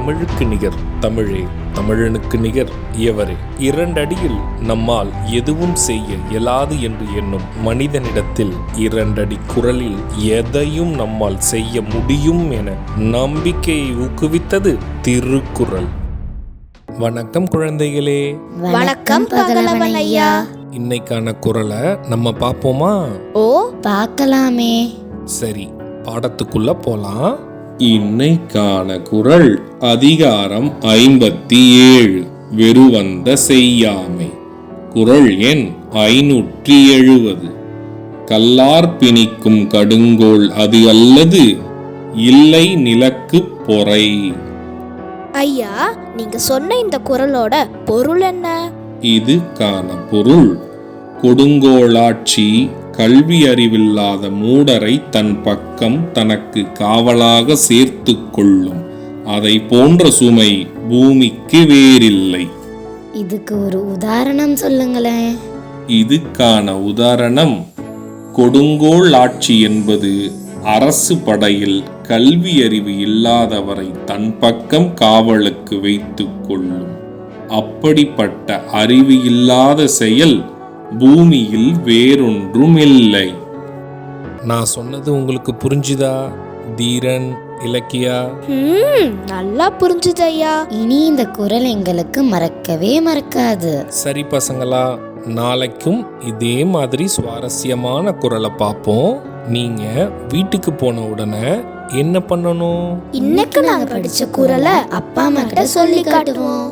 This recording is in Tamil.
தமிழுக்கு நிகர் தமிழே, தமிழனுக்கு நிகர் எவரே. 2 அடியில் நம்மால் எதுவும் செய்ய இயலாது என்று எண்ணும் மனிதனிடத்தில் 2 அடி குரலில் எதையும் நம்மால் செய்ய முடியும் என நம்பிக்கையை ஊக்குவித்தது திருக்குறள். வணக்கம் குழந்தைகளே. வணக்கம் பகலவன் ஐயா. இன்னைக்கான குறளை நம்ம பார்ப்போமா? ஓ, பார்க்கலாமே. சரி, பாடத்துக்குள்ள போலாம். இன்னைக்கான குறள் அதிகாரம் 57, வெறுவந்த செய்யாமை. குறள் எண் 570. கல்லார் பிணிக்கும் கடுங்கோல் அது அல்லது இல்லை நிலக்கு பொறை. ஐயா, நீங்க சொன்ன இந்த குறளோட பொருள் என்ன? இதுக்கான பொருள், கொடுங்கோளாட்சி கல்வி அறிவில்லாத மூடரை தன் பக்கம் தனக்கு காவலாக சேர்த்து கொள்ளும். அதை போன்ற சுமை பூமிக்கு வேறில்லை. இதுக்கு ஒரு உதாரணம் சொல்லுங்களேன். இதுக்கான உதாரணம், கொடுங்கோல் ஆட்சி என்பது அரசு படையில் கல்வி அறிவு இல்லாதவரை தன் பக்கம் காவலுக்கு வைத்து கொள்ளும். அப்படிப்பட்ட அறிவு இல்லாத செயல் பூமியில் வேறொன்றும் இல்லை. நான் சொன்னது உங்களுக்கு புரிஞ்சுதா தீரன், இலக்கியா? நல்லா புரிஞ்சுது ஐயா. இனி இந்த குறள் எங்களுக்கு மறக்கவே மறக்காது. சரி பசங்களா, நாளைக்கும் இதே மாதிரி சுவாரஸ்யமான குறளை பார்ப்போம். நீங்க வீட்டுக்கு போன உடனே என்ன பண்ணணும்? இன்னைக்கு நாங்க படிச்ச குறளை அப்பா அம்மா கிட்ட சொல்லி காட்டுவோம்.